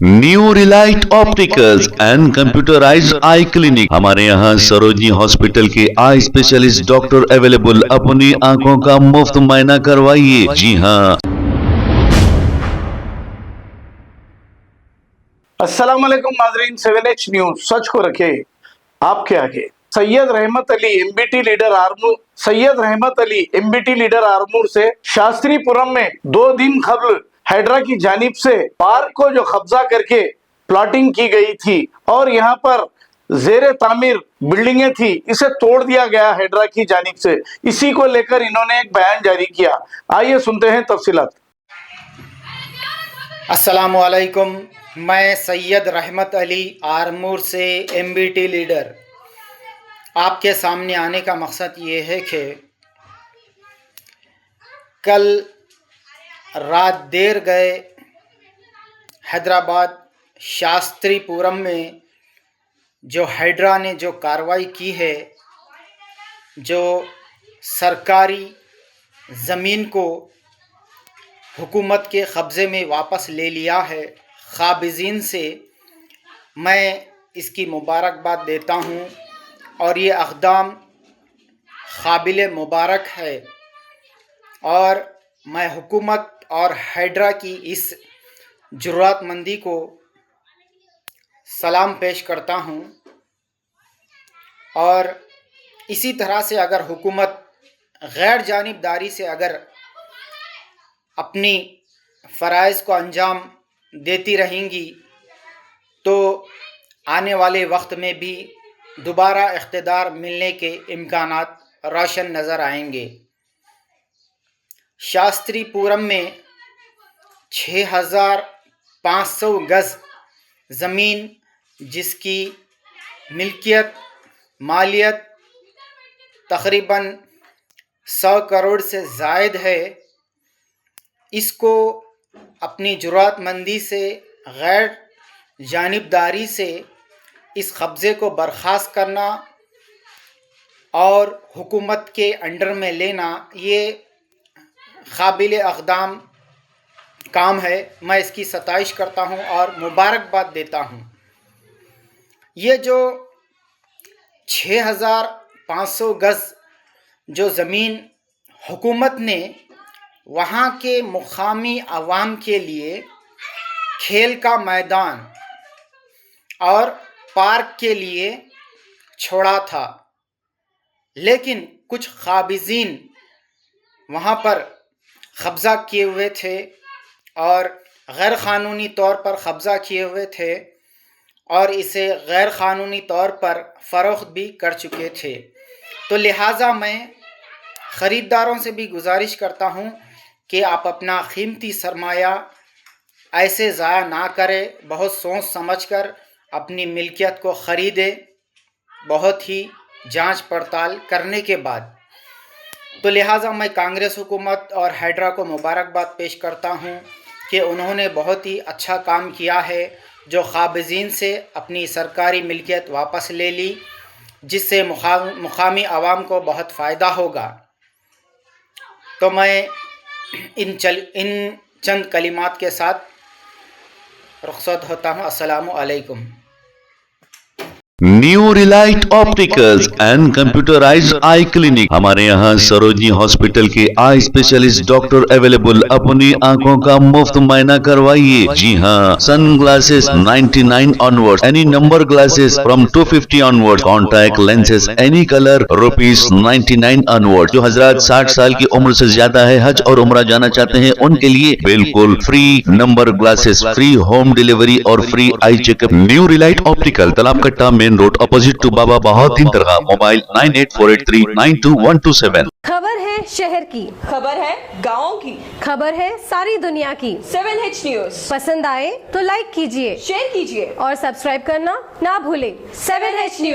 New Relight opticals and computerised I clinic. हमारे यहाँ Sarojini hospital के आई स्पेशलिस्ट डॉक्टर अवेलेबल। अपनी आंखों का मुफ्त मुआयना करवाइए। जी हाँ। अस्सलाम वालेकुम नाज़रीन, 7H न्यूज सच को रखे आपके आगे। सैयद रहमत अली एमबीटी लीडर आरमूर से शास्त्रीपुरम में 2 दिन कबल हैड्रा की जानिब से पार्क को जो कब्जा करके प्लॉटिंग की गई थी और यहाँ पर जेरे तामीर बिल्डिंगें थी, इसे तोड़ दिया गया हैड्रा की जानिब से। इसी को लेकर इन्होंने एक बयान जारी किया। आइए सुनते हैं तफसीलात। अस्सलामु अलैकुम, मैं सैयद रहमत अली आरमूर से एमबीटी लीडर आपके सामने आने का मकसद ये है कि कल रात देर गए हैदराबाद शास्त्रीपुरम में जो हैड्रा ने जो कार्रवाई की है, जो सरकारी ज़मीन को हुकूमत के कब्ज़े में वापस ले लिया है क़ाबिज़ीन से, मैं इसकी मुबारकबाद देता हूँ और ये अक़दाम काबिल मुबारक है। और मैं हुकूमत और हैड्रा की इस जुर्रतमंदी को सलाम पेश करता हूँ। और इसी तरह से अगर हुकूमत गैर जानिबदारी से अगर अपनी फ़राइज़ को अंजाम देती रहेंगी तो आने वाले वक्त में भी दोबारा इक़्तिदार मिलने के इम्कानात रोशन नज़र आएंगे। शास्त्रीपुरम में 6500 गज़ ज़मीन, जिसकी मिल्कियत मालियत तकरीबन 100 करोड़ से ज़ायद है, इसको अपनी जुर्रतमंदी से गैर जानिबदारी से इस कब्ज़े को बर्खास्त करना और हुकूमत के अंडर में लेना, ये काबिल अक़दाम काम है। मैं इसकी सताइश करता हूँ और मुबारकबाद देता हूँ। ये जो 6500 गज़ जो ज़मीन हुकूमत ने वहाँ के मुकामी अवाम के लिए खेल का मैदान और पार्क के लिए छोड़ा था, लेकिन कुछ क़ाबिज़ीन वहाँ पर कब्ज़ा किए हुए थे और गैर क़ानूनी तौर पर कब्ज़ा किए हुए थे और इसे गैर क़ानूनी तौर पर फ़रोख्त भी कर चुके थे। तो लिहाजा मैं ख़रीदारों से भी गुजारिश करता हूँ कि आप अपना कीमती सरमाया ऐसे ज़ाया ना करें, बहुत सोच समझ कर अपनी मिल्कियत को ख़रीदें, बहुत ही जांच पड़ताल करने के बाद। तो लिहाजा मैं कांग्रेस हुकूमत और हैड्रा को मुबारकबाद पेश करता हूँ कि उन्होंने बहुत ही अच्छा काम किया है, जो क़ाबिज़ीन से अपनी सरकारी मिल्कियत वापस ले ली, जिससे मुकामी आवाम को बहुत फ़ायदा होगा। तो मैं इन चंद कलिमात के साथ रुखसत होता हूँ। अस्सलामु अलैकुम। New Relight opticals and computerised I clinic. हमारे यहाँ सरोजनी हॉस्पिटल के आई स्पेशलिस्ट डॉक्टर अवेलेबल। अपनी आंखों का मुफ्त मुआयना करवाइए। जी हाँ। Sunglasses 99 onward, any number glasses from 250 onward, contact lenses any colour ₹99 onward. जो हजरात 60 साल की उम्र से ज्यादा है, हज और उम्रा जाना चाहते हैं, उनके लिए बिल्कुल free number glasses, free home delivery और free eye checkup. New Relight Optical, Talab Katta main road, opposite to Baba Bahauddin दरगाह। मोबाइल 9848392127। खबर है शहर की, खबर है गाँव की, खबर है सारी दुनिया की। 7H न्यूज पसंद आए तो लाइक कीजिए, शेयर कीजिए और सब्सक्राइब करना ना भूलें। 7H news.